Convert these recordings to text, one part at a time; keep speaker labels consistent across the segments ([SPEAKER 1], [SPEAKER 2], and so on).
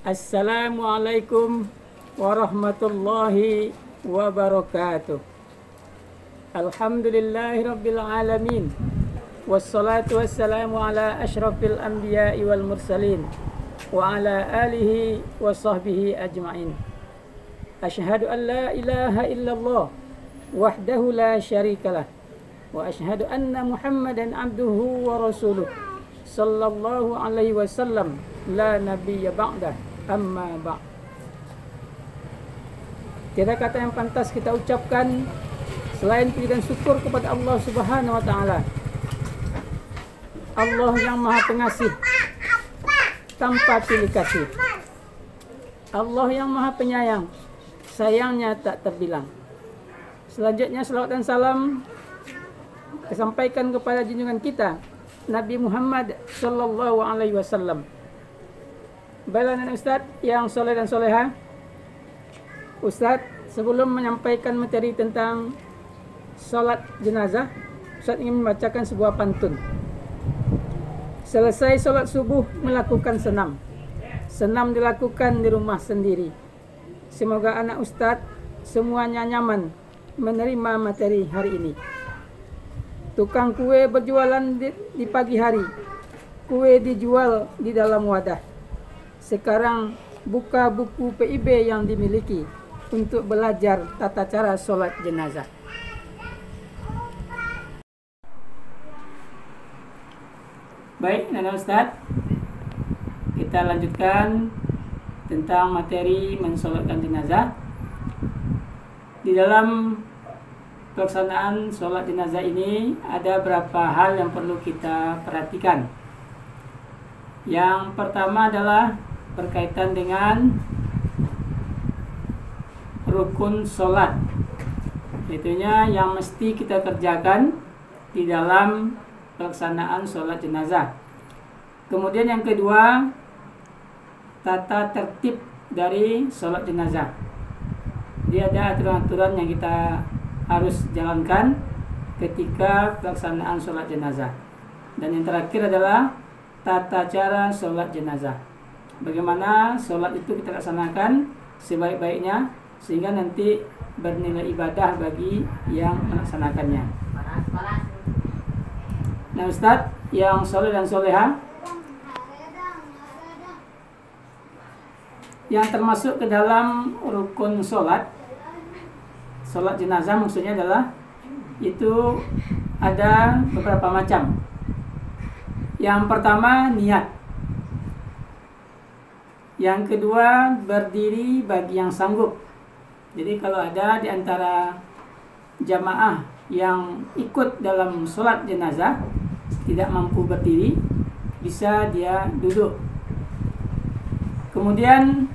[SPEAKER 1] Assalamualaikum warahmatullahi wabarakatuh. Alhamdulillahirabbil alamin. Wassalatu wassalamu ala asyrafil anbiya'i wal mursalin wa ala alihi wa sahbihi ajma'in. Asyhadu an la ilaha illallah wahdahu la syarikalah wa asyhadu anna Muhammadan abduhu wa rasuluh sallallahu alaihi wasallam la nabiyya ba'dah. Amma ba'. Tiada kata yang pantas kita ucapkan selain puji dan syukur kepada Allah Subhanahu wa taala. Allah yang Maha Pengasih tanpa pilih kasih. Allah yang Maha Penyayang, sayangnya tak terbilang. Selanjutnya salawat dan salam disampaikan kepada junjungan kita Nabi Muhammad sallallahu alaihi wasallam. Baiklah dan Ustaz yang soleh dan soleha, Ustaz sebelum menyampaikan materi tentang salat jenazah, Ustaz ingin membacakan sebuah pantun. Selesai salat subuh melakukan senam. Senam dilakukan di rumah sendiri. Semoga anak Ustaz semuanya nyaman menerima materi hari ini. Tukang kue berjualan di pagi hari. Kue dijual di dalam wadah. Sekarang buka buku PIB yang dimiliki untuk belajar tata cara sholat jenazah. Baik, Nana Ustaz, kita lanjutkan tentang materi mensolatkan jenazah. Di dalam pelaksanaan sholat jenazah ini ada beberapa hal yang perlu kita perhatikan. Yang pertama adalah berkaitan dengan rukun sholat, itunya yang mesti kita kerjakan di dalam pelaksanaan sholat jenazah. Kemudian yang kedua, tata tertib dari sholat jenazah. Dia ada aturan-aturan yang kita harus jalankan ketika pelaksanaan sholat jenazah. Dan yang terakhir adalah tata cara sholat jenazah. Bagaimana sholat itu kita laksanakan sebaik-baiknya sehingga nanti bernilai ibadah bagi yang melaksanakannya. Nah Ustadz yang soleh dan soleha, yang termasuk ke dalam rukun sholat jenazah maksudnya adalah itu ada beberapa macam. Yang pertama niat. Yang kedua berdiri bagi yang sanggup. Jadi kalau ada di antara jamaah yang ikut dalam sholat jenazah tidak mampu berdiri, bisa dia duduk. Kemudian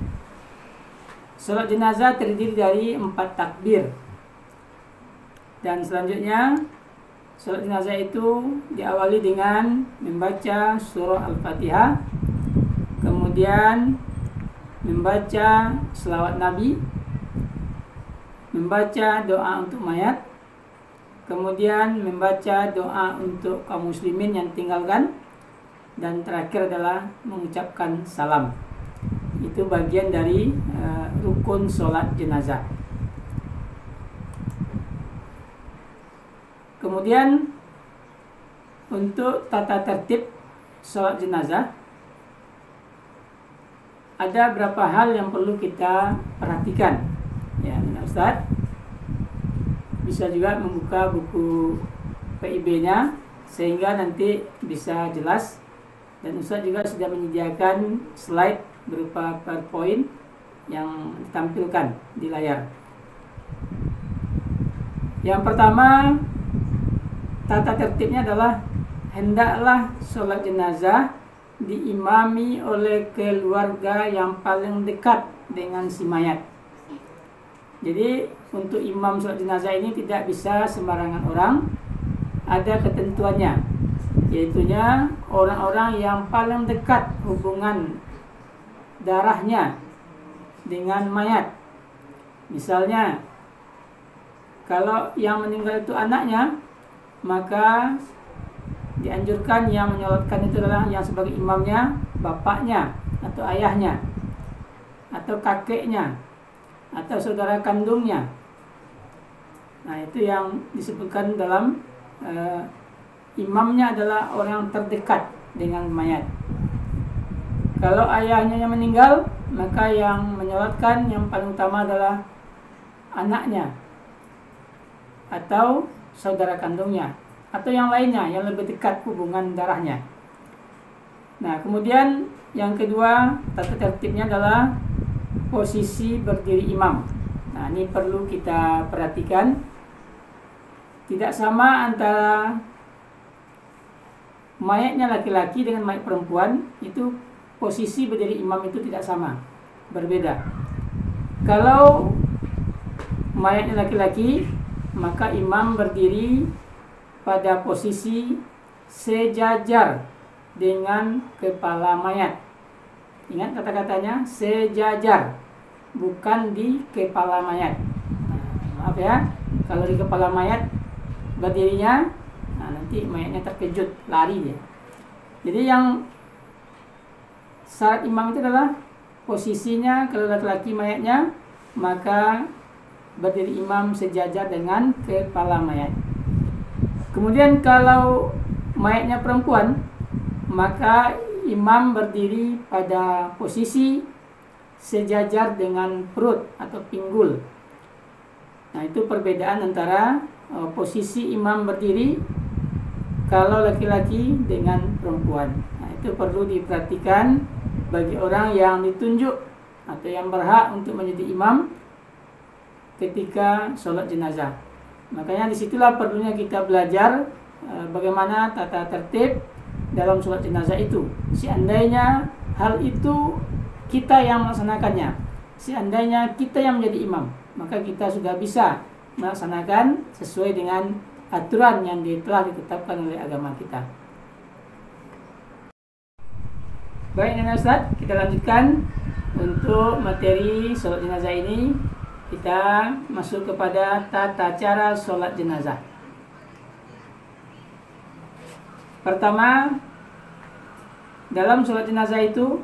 [SPEAKER 1] sholat jenazah terdiri dari 4 takbir. Dan selanjutnya sholat jenazah itu diawali dengan membaca surah Al-Fatihah, kemudian membaca selawat Nabi, membaca doa untuk mayat, kemudian membaca doa untuk kaum muslimin yang tinggalkan, dan terakhir adalah mengucapkan salam. Itu bagian dari rukun sholat jenazah. Kemudian untuk tata tertib sholat jenazah ada beberapa hal yang perlu kita perhatikan. Ya, Ustaz bisa juga membuka buku PIB-nya sehingga nanti bisa jelas, dan Ustaz juga sudah menyediakan slide berupa PowerPoint yang ditampilkan di layar. Yang pertama, tata tertibnya adalah hendaklah sholat jenazah diimami oleh keluarga yang paling dekat dengan si mayat. Jadi untuk imam sholat jenazah ini tidak bisa sembarangan orang, ada ketentuannya, yaitunya orang-orang yang paling dekat hubungan darahnya dengan mayat. Misalnya kalau yang meninggal itu anaknya, maka dianjurkan yang menyolatkan itu adalah yang sebagai imamnya bapaknya atau ayahnya. atau kakeknya atau saudara kandungnya. Nah, itu yang disebutkan dalam imamnya adalah orang yang terdekat dengan mayat. Kalau ayahnya yang meninggal, maka yang menyolatkan yang paling utama adalah anaknya atau saudara kandungnya atau yang lainnya yang lebih dekat hubungan darahnya. Nah, kemudian yang kedua tata tertibnya adalah posisi berdiri imam. Nah, ini perlu kita perhatikan. Tidak sama antara mayatnya laki-laki dengan mayat perempuan, itu posisi berdiri imam itu tidak sama, berbeda. Kalau mayatnya laki-laki, maka imam berdiri pada posisi sejajar dengan kepala mayat. Ingat kata-katanya, sejajar, bukan di kepala mayat. Maaf ya, kalau di kepala mayat berdirinya, nah nanti mayatnya terkejut, lari dia. Jadi yang syarat imam itu adalah posisinya, kalau laki-laki mayatnya, maka berdiri imam sejajar dengan kepala mayat. Kemudian kalau mayatnya perempuan, maka imam berdiri pada posisi sejajar dengan perut atau pinggul. Nah, itu perbedaan antara posisi imam berdiri kalau laki-laki dengan perempuan. Nah, itu perlu diperhatikan bagi orang yang ditunjuk atau yang berhak untuk menjadi imam ketika sholat jenazah. Makanya disitulah perlunya kita belajar bagaimana tata tertib dalam sholat jenazah itu. Seandainya hal itu kita yang melaksanakannya, seandainya kita yang menjadi imam, maka kita sudah bisa melaksanakan sesuai dengan aturan yang telah ditetapkan oleh agama kita. Baik, Nana Ustaz, kita lanjutkan untuk materi sholat jenazah ini. Kita masuk kepada tata cara sholat jenazah. Pertama, dalam sholat jenazah itu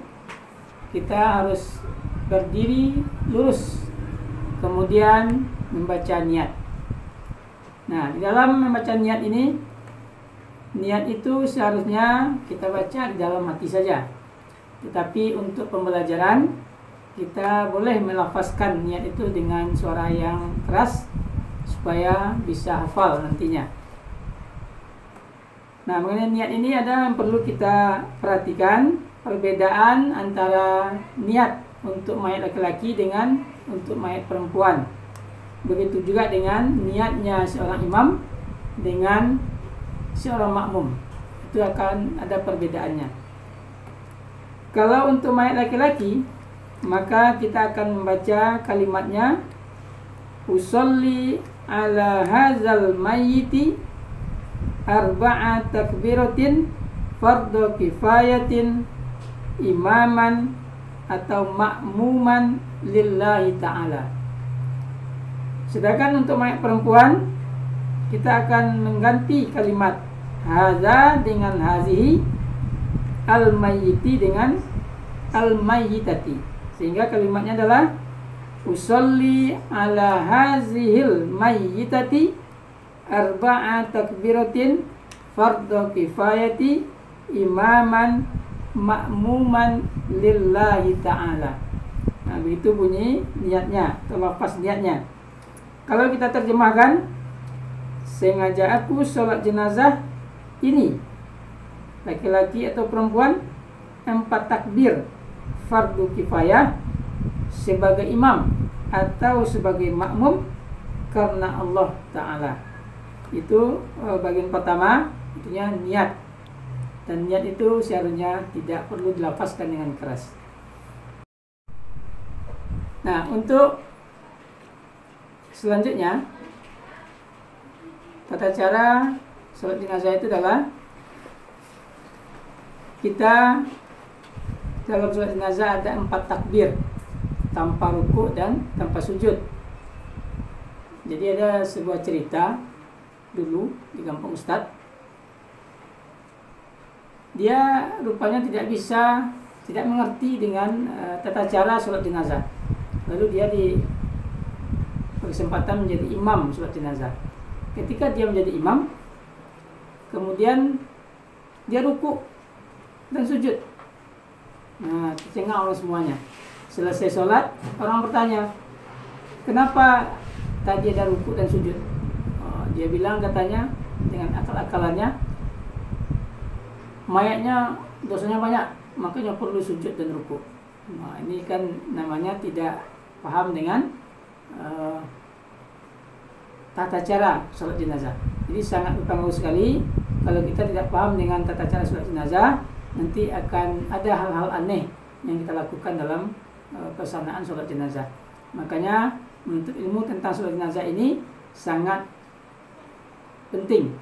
[SPEAKER 1] kita harus berdiri lurus, kemudian membaca niat. Nah, di dalam membaca niat ini, niat itu seharusnya kita baca di dalam hati saja. Tetapi untuk pembelajaran, kita boleh melafazkan niat itu dengan suara yang keras supaya bisa hafal nantinya. Nah, mengenai niat ini ada yang perlu kita perhatikan, perbedaan antara niat untuk mayat laki-laki dengan untuk mayat perempuan. Begitu juga dengan niatnya seorang imam dengan seorang makmum. Itu akan ada perbedaannya. Kalau untuk mayat laki-laki, maka kita akan membaca kalimatnya, usolli ala hazal mayyiti arba'a takbiratin fardu kifayatin imaman atau makmuman lillahi ta'ala. Sedangkan untuk mayat perempuan, kita akan mengganti kalimat haza dengan hazihi, al-mayyiti dengan al-mayyitati. Sehingga kalimatnya adalah usolli ala hazihil mayyitati arba'a takbiratin fardu kifayati imaman makmuman lillahi ta'ala. Nah, begitu bunyi niatnya, terlepas niatnya. Kalau kita terjemahkan, sengaja aku sholat jenazah ini, laki-laki atau perempuan, 4 takbir fardu kifayah sebagai imam atau sebagai makmum karena Allah Ta'ala. Itu bagian pertama, itunya niat. Dan niat itu seharusnya tidak perlu dilafazkan dengan keras. Nah, untuk selanjutnya, tata cara sholat jenazah itu adalah kita dalam sholat jenazah ada 4 takbir tanpa ruku dan tanpa sujud. Jadi ada sebuah cerita dulu di kampung Ustadz. Dia rupanya tidak bisa tidak mengerti dengan tata cara sholat jenazah. Lalu dia di kesempatan menjadi imam sholat jenazah. Ketika dia menjadi imam, kemudian dia ruku dan sujud. Nah, tercengang orang semuanya. Selesai sholat, orang bertanya, kenapa tadi ada ruku dan sujud? Dia bilang katanya dengan akal-akalannya, mayatnya dosanya banyak, makanya perlu sujud dan ruku. Nah, ini kan namanya tidak paham dengan tata cara sholat jenazah. Jadi sangat berpengaruh sekali kalau kita tidak paham dengan tata cara sholat jenazah, nanti akan ada hal-hal aneh yang kita lakukan dalam pelaksanaan sholat jenazah. Makanya menuntut ilmu tentang sholat jenazah ini sangat penting.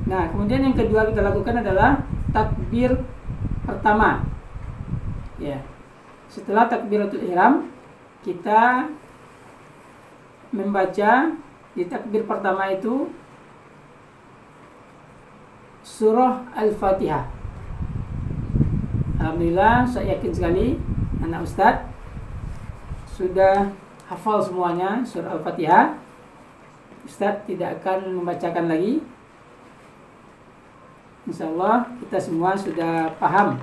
[SPEAKER 1] Nah, kemudian yang kedua kita lakukan adalah takbir pertama. Ya. Setelah takbiratul ihram, kita membaca di takbir pertama itu surah Al-Fatihah. Alhamdulillah, saya yakin sekali anak Ustadz sudah hafal semuanya surah Al-Fatihah. Ustadz tidak akan membacakan lagi. Insyaallah kita semua sudah paham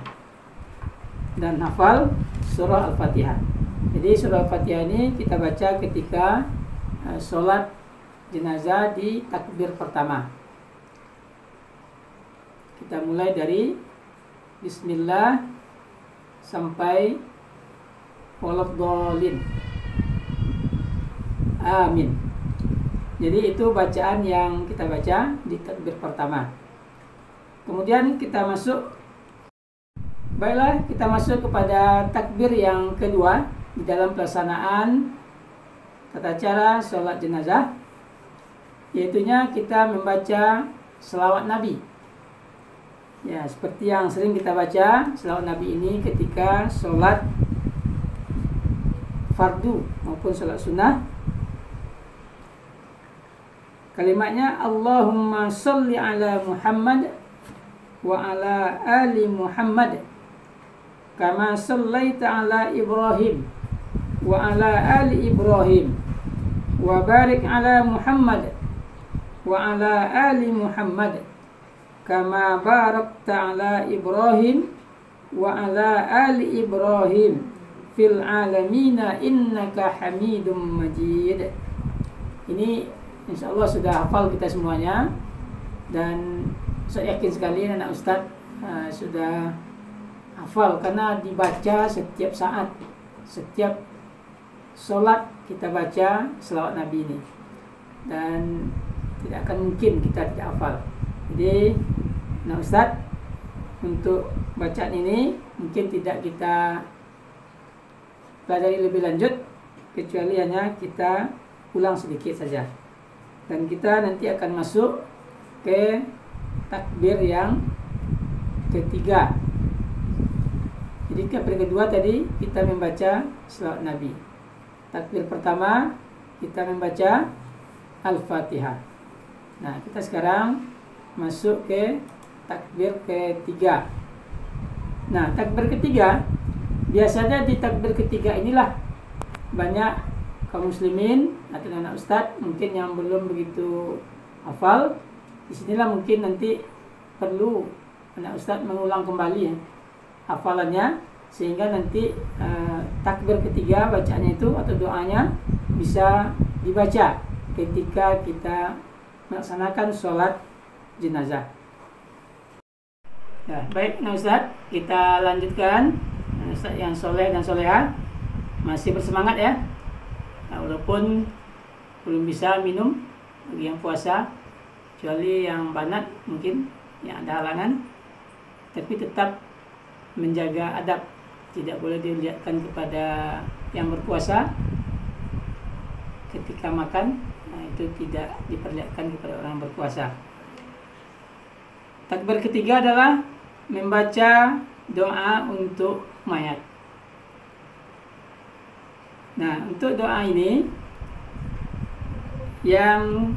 [SPEAKER 1] dan hafal surah Al-Fatihah. Jadi surah Al-Fatihah ini kita baca ketika sholat jenazah di takbir pertama. Kita mulai dari Bismillah sampai Waladhdallin. Amin. Jadi itu bacaan yang kita baca di takbir pertama. Kemudian kita masuk. Baiklah, kita masuk kepada takbir yang kedua di dalam pelaksanaan tata cara sholat jenazah, yaitunya kita membaca selawat Nabi. Ya, seperti yang sering kita baca selawat Nabi ini ketika sholat fardu maupun sholat sunnah. Kalimatnya Allahumma sholli ala Muhammad wa ala ali Muhammad kama shallaita ala Ibrahim wa ala ali Ibrahim wa barik ala Muhammad wa ala ali Muhammad kama barakta ala Ibrahim wa ala ali Ibrahim fil alamina innaka Hamidum Majid. Ini insyaallah sudah hafal kita semuanya, dan saya yakin sekali anak Ustadz sudah hafal karena dibaca setiap saat, setiap sholat kita baca selawat Nabi ini, dan tidak akan mungkin kita tidak hafal. Jadi anak Ustadz untuk bacaan ini mungkin tidak kita pelajari lebih lanjut, kecuali hanya kita ulang sedikit saja, dan kita nanti akan masuk ke takbir yang ketiga. Jadi takbir kedua tadi kita membaca selawat Nabi. Takbir pertama kita membaca Al-Fatihah. Nah, kita sekarang masuk ke takbir ketiga. Nah, takbir ketiga biasanya di takbir ketiga inilah banyak kaum muslimin atau anak ustadz mungkin yang belum begitu hafal. Disinilah mungkin nanti perlu anak ustadz mengulang kembali hafalannya, sehingga nanti takbir ketiga bacaannya itu atau doanya bisa dibaca ketika kita melaksanakan sholat jenazah. Ya, baik anak ustadz, kita lanjutkan. Anak ustadz yang soleh dan soleha masih bersemangat ya. Nah, walaupun belum bisa minum bagi yang puasa, kecuali yang banat mungkin yang ada halangan, tapi tetap menjaga adab, tidak boleh dilihatkan kepada yang berpuasa ketika makan. Nah, itu tidak diperlihatkan kepada orang berpuasa. Takbir ketiga adalah membaca doa untuk mayat. Nah, untuk doa ini yang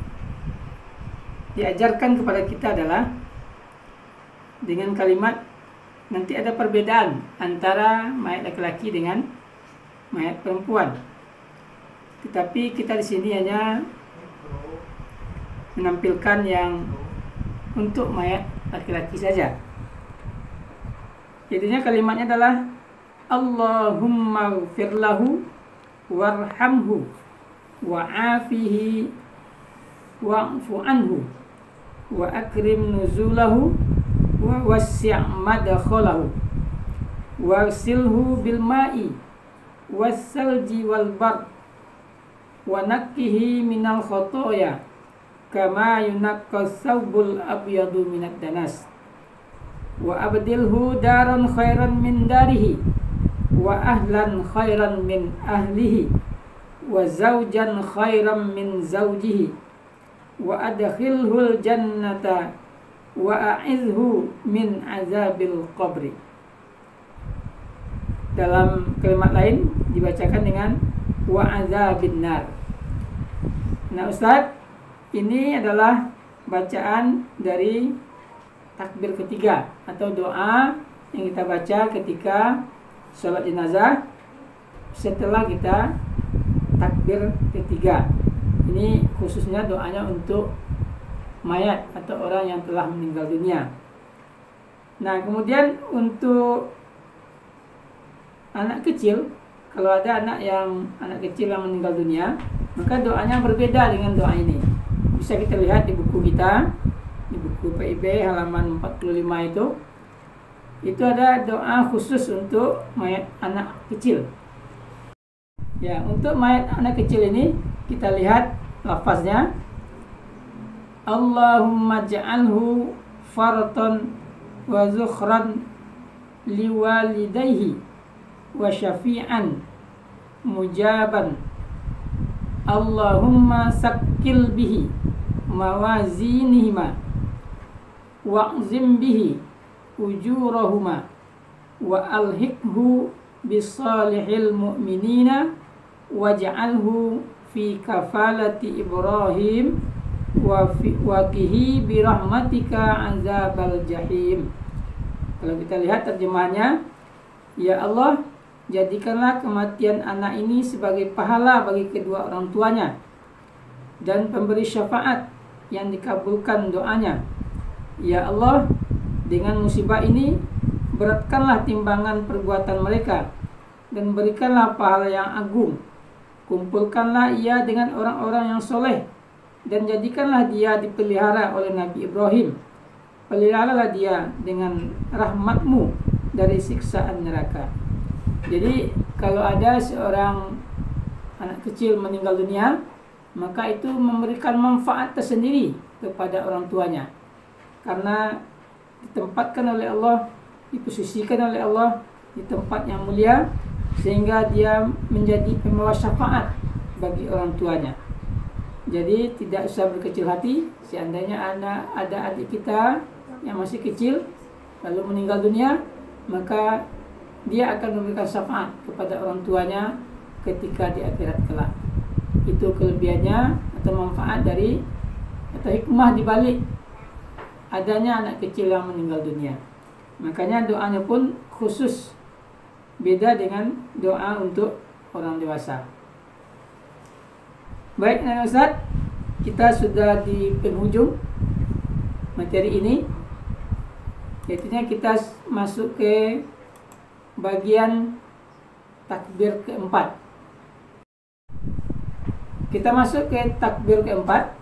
[SPEAKER 1] diajarkan kepada kita adalah dengan kalimat nanti ada perbedaan antara mayat laki-laki dengan mayat perempuan. Tetapi kita di sini hanya menampilkan yang untuk mayat laki-laki saja. Jadinya kalimatnya adalah Allahumma ighfir lahu warhamhu wa'afihi wa'fu anhu wa akrim nuzulahu wa wassi' madkhalahu warsilhu bil ma'i wassalji wal bar wa nakkihi minal khotoya kama yunakkas thawbul abyadu minad danas wa abdilhu daran khairan min darihi wa ahlan khairan min ahlihi wa zawjan khairan min zawjihi wa adkhilhul jannata wa a'idhu min azabil qabri. Dalam kalimat lain dibacakan dengan wa azabin nar. Nah Ustaz, ini adalah bacaan dari takbir ketiga atau doa yang kita baca ketika sholat jenazah setelah kita takbir ketiga. Ini khususnya doanya untuk mayat atau orang yang telah meninggal dunia. Nah kemudian untuk anak kecil, kalau ada anak kecil yang meninggal dunia, maka doanya berbeda dengan doa ini. Bisa kita lihat di buku kita, di buku PIB halaman 45 itu ada doa khusus untuk mayat anak kecil. Ya, untuk mayat anak kecil ini kita lihat lafaznya Allahumma ja'alhu faratan wa zukhran liwalidayhi wa syafi'an mujaban Allahumma sakkil bihi mawazinihima wa'zim bihi ujurahuma wa alhiqhu bisalihil mu'minina waj'alhu fi kafalati Ibrahim wa qihi birahmatika azabal jahim. Kalau kita lihat terjemahannya, ya Allah, jadikanlah kematian anak ini sebagai pahala bagi kedua orang tuanya dan pemberi syafaat yang dikabulkan doanya. Ya Allah, dengan musibah ini beratkanlah timbangan perbuatan mereka dan berikanlah pahala yang agung. Kumpulkanlah ia dengan orang-orang yang soleh dan jadikanlah dia dipelihara oleh Nabi Ibrahim. Peliharalah dia dengan rahmatmu dari siksaan neraka. Jadi kalau ada seorang anak kecil meninggal dunia, maka itu memberikan manfaat tersendiri kepada orang tuanya, karena ditempatkan oleh Allah, diposisikan oleh Allah di tempat yang mulia, sehingga dia menjadi pembawa syafaat bagi orang tuanya. Jadi tidak usah berkecil hati. Seandainya ada adik kita yang masih kecil lalu meninggal dunia, maka dia akan memberikan syafaat kepada orang tuanya ketika di akhirat kelak. Itu kelebihannya atau manfaat dari atau hikmah di balik adanya anak kecil yang meninggal dunia. Makanya doanya pun khusus, beda dengan doa untuk orang dewasa. Baik, Ustaz, kita sudah di penghujung materi ini. Yaitunya kita masuk ke bagian takbir keempat. Kita masuk ke takbir keempat.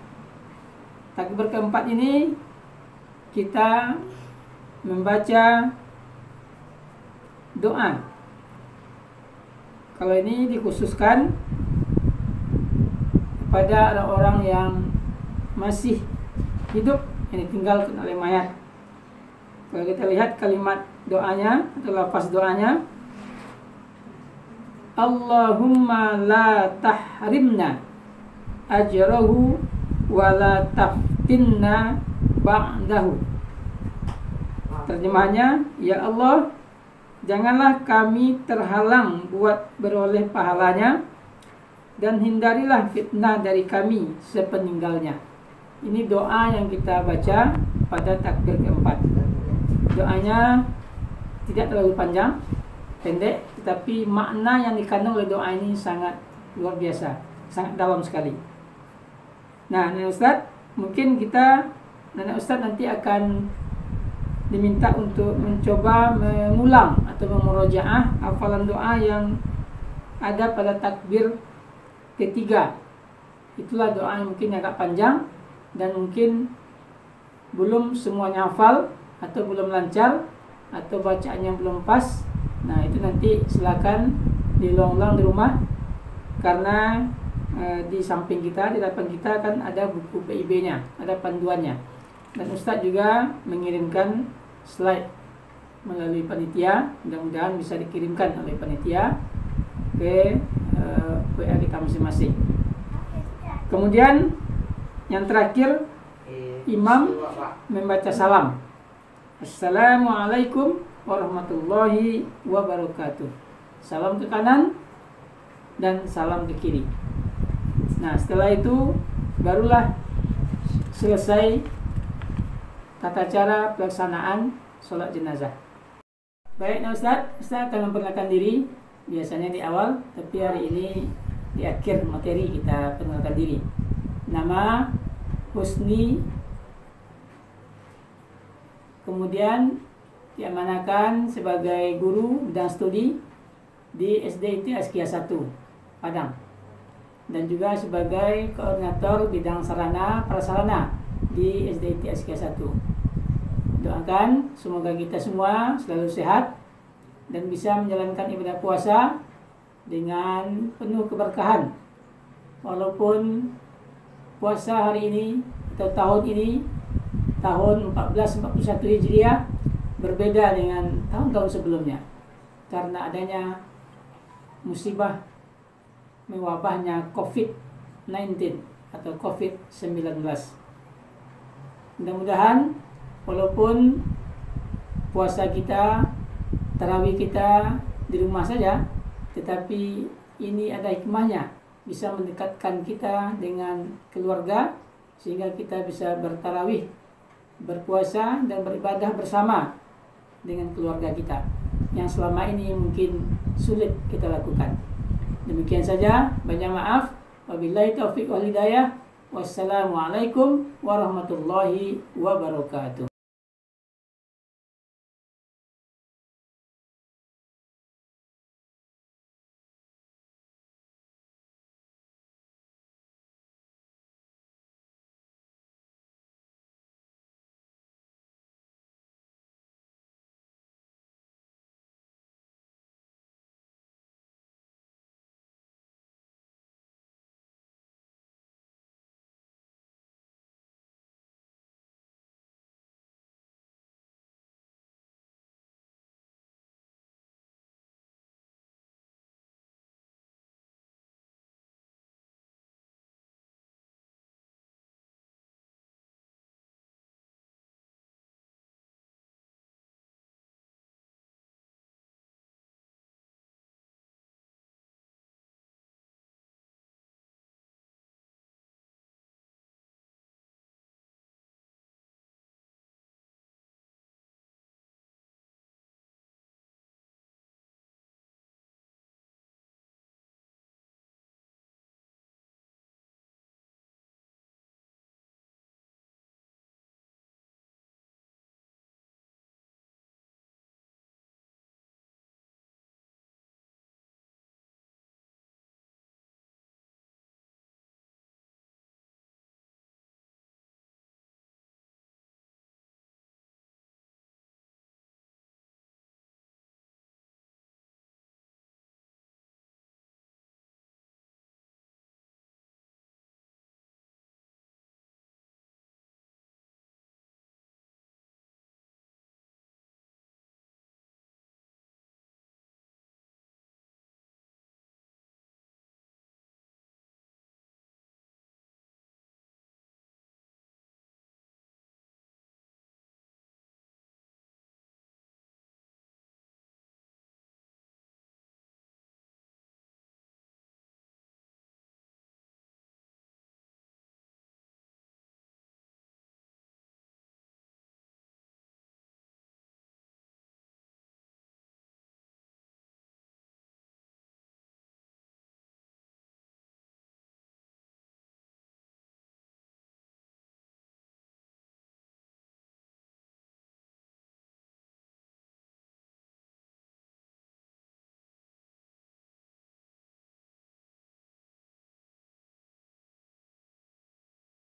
[SPEAKER 1] Takbir keempat ini kita membaca doa. Kalau ini dikhususkan kepada orang-orang yang masih hidup yang ditinggalkan oleh mayat. Kalau kita lihat kalimat doanya atau lafaz doanya, Allahumma la tahrimna ajrahu wa la taftinna ba'dahu. Terjemahannya, ya Allah, janganlah kami terhalang buat beroleh pahalanya, dan hindarilah fitnah dari kami sepeninggalnya. Ini doa yang kita baca pada takbir keempat. Doanya, tidak terlalu panjang, pendek, tetapi makna yang dikandung oleh doa ini sangat luar biasa, sangat dalam sekali. Nah, Nenek Ustadz, mungkin Nenek Ustadz nanti akan diminta untuk mencoba mengulang atau memurojaah hafalan doa yang ada pada takbir ketiga. Itulah doa yang mungkin agak panjang dan mungkin belum semuanya hafal atau belum lancar atau bacaannya belum pas. Nah, itu nanti silakan diulang-ulang di rumah, karena di samping kita, di depan kita kan ada buku PIB-nya, ada panduannya. Dan Ustadz juga mengirimkan slide melalui panitia, mudah-mudahan bisa dikirimkan oleh panitia ke WA kita masing-masing. Kemudian yang terakhir, imam membaca salam. Assalamualaikum warahmatullahi wabarakatuh. Salam ke kanan dan salam ke kiri. Nah, setelah itu barulah selesai tata cara pelaksanaan sholat jenazah. Baik, nah Ustaz akan memperkenalkan diri biasanya di awal, tapi hari ini di akhir materi kita perkenalkan diri. Nama Husni, kemudian diamanakan sebagai guru bidang studi di SDIT Askia 1 Padang, dan juga sebagai koordinator bidang sarana prasarana di SDIT Askia 1. Doakan semoga kita semua selalu sehat dan bisa menjalankan ibadah puasa dengan penuh keberkahan. Walaupun puasa hari ini atau tahun ini, tahun 1441 Hijriah, berbeda dengan tahun-tahun sebelumnya karena adanya musibah mewabahnya COVID-19 atau COVID-19. Mudah-mudahan walaupun puasa kita, tarawih kita di rumah saja, tetapi ini ada hikmahnya, bisa mendekatkan kita dengan keluarga sehingga kita bisa bertarawih, berpuasa dan beribadah bersama dengan keluarga kita yang selama ini mungkin sulit kita lakukan. Demikian saja, banyak maaf. Wabillahi taufiq wal hidayah. Wassalamualaikum warahmatullahi wabarakatuh.